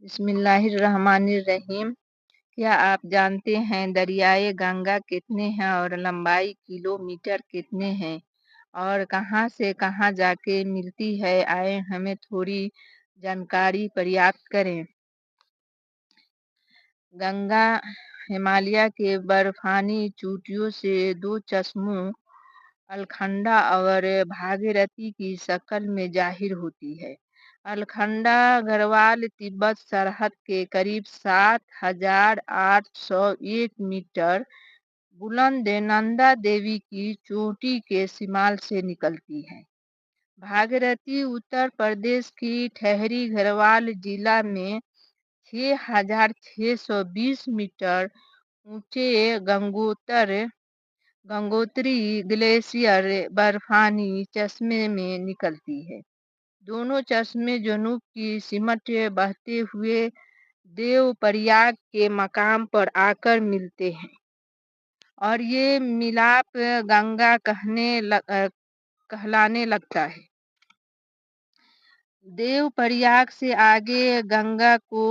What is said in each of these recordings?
بسم اللہ الرحمن الرحیم۔ کیا آپ جانتے ہیں دریائے گنگا کتنے ہیں اور لمبائی کلومیٹر کتنے ہیں اور کہاں سے کہاں جا کے ملتی ہے؟ آئے ہمیں تھوڑی جانکاری پریاپت کریں۔ گنگا ہمالیہ کے برفانی چوٹیوں سے دو چشموں الکھنڈا اور بھاگیرتھی کی شکل میں ظاہر ہوتی ہے۔ الکھنڈا گڑھوال تبت سرحد کے قریب 7,801 میٹر بلند نندا دیوی کی چوٹی کے شمال سے نکلتی ہے۔ بھاگیرتھی اتر پردیش کی ٹہری گڑھوال ضلع میں 6,620 میٹر اونچے گنگوتری گلیشیئر برفانی چشمے میں نکلتی ہے۔ دونوں چشمے جنوب کی سمت بہتے ہوئے دیو پریاگ کے مقام پر آ کر ملتے ہیں اور یہ ملاپ گنگا کہلانے لگتا ہے۔ دیو پریاگ سے آگے گنگا کو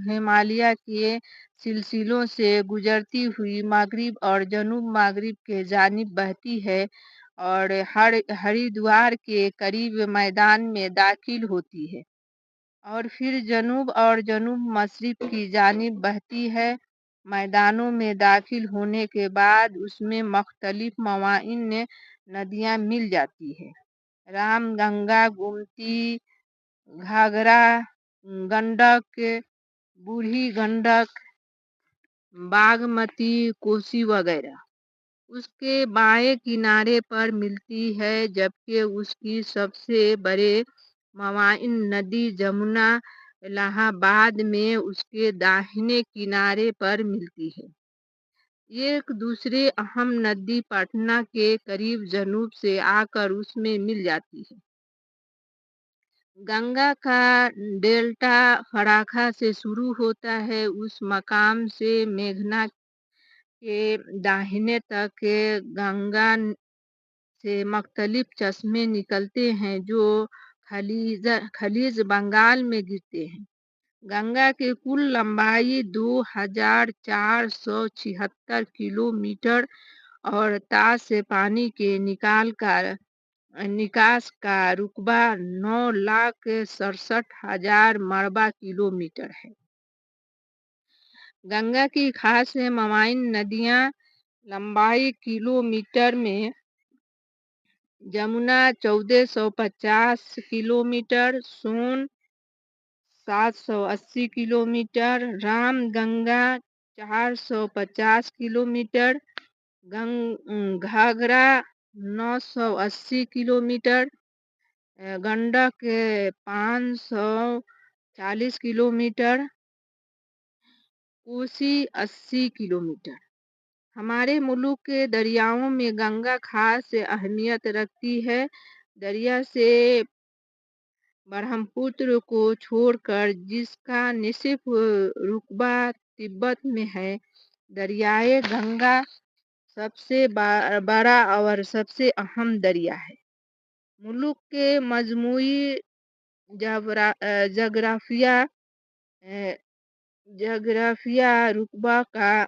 ہمالیہ کے سلسلوں سے گزرتی ہوئی مغرب اور جنوب مغرب کے جانب بہتی ہے اور ہریدوار کے قریب میدان میں داخل ہوتی ہے اور پھر جنوب اور جنوب مشرق کی جانب بہتی ہے۔ میدانوں میں داخل ہونے کے بعد اس میں مختلف مواعین ندیاں مل جاتی ہیں۔ رام گنگا، گومتی، گھاگھرا، گنڈک، بوڑھی گنڈک، باگمتی، کوسی وغیرہ اس کے بائیں کنارے پر ملتی ہے، جبکہ اس کی سب سے بڑے مواعین ندی جمنا الہ آباد میں اس کے داہنے کنارے پر ملتی ہے۔ ایک دوسری اہم ندی پٹنہ کے قریب جنوب سے آ کر اس میں مل جاتی ہے۔ گنگا کا ڈیلٹا فراکھا سے شروع ہوتا ہے۔ اس مقام سے میگھنا کے داہنے تک گنگا سے مختلف چشمے نکلتے ہیں جو خلیج بنگال میں گرتے ہیں۔ گنگا کی کل لمبائی 2,476 کلومیٹر اور تاج سے پانی کے نکاس کا رقبہ 9,67,000 مربع کلومیٹر ہے۔ گنگا کی خاص مواعین ندیاں لمبائی کلومیٹر میں جمنا 1,450 کلومیٹر، سون 780 کلومیٹر، رام گنگا 450 کلومیٹر، گھاگھرا 980 kilometre, Gandak 540 kilometre, Kosi 80 kilometre. ہمارے ملک کے دریاؤں میں گنگا خاص اہمیت رکھتی ہے۔ دریا سے برہمپتر کو چھوڑ کر جس کا نصف رقبہ تبت میں ہے، دریائے گنگا سب سے بڑا اور سب سے اہم دریا ہے۔ ملک کے مجموعی جغرافیہ رقبہ کا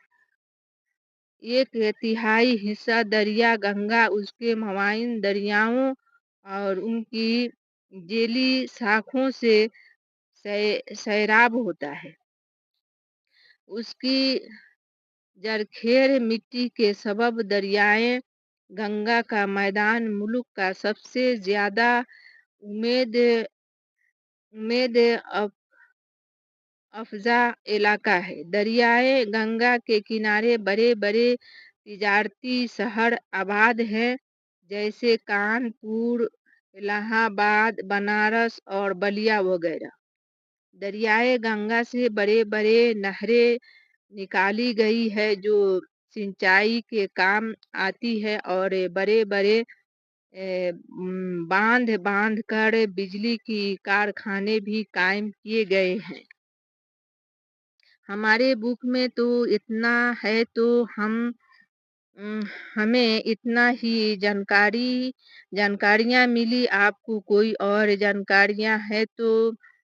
1/3 حصہ دریا گنگا، اس کے مواعین دریاؤں اور ان کی ذیلی شاخوں سے سیراب ہوتا ہے۔ اس کی زرخیز مٹی کے سبب دریائے گنگا کا میدان ملک کا سب سے زیادہ امید افزا علاقہ ہے۔ دریائے گنگا کے کنارے بڑے بڑے تجارتی شہر آباد ہیں، جیسے کانپور، الہ آباد، بنارس اور بلیا وغیرہ۔ دریائے گنگا سے بڑے بڑے نہریں نکالی گئی ہیں جو سینچائی کے کام آتی ہے اور بڑے بڑے باندھ کر بجلی کے کارخانے بھی قائم کیے گئے ہیں۔ ہمارے بک میں تو اتنا ہے، تو ہمیں اتنا ہی جانکاریاں ملی۔ آپ کو کوئی اور جانکاریاں ہے تو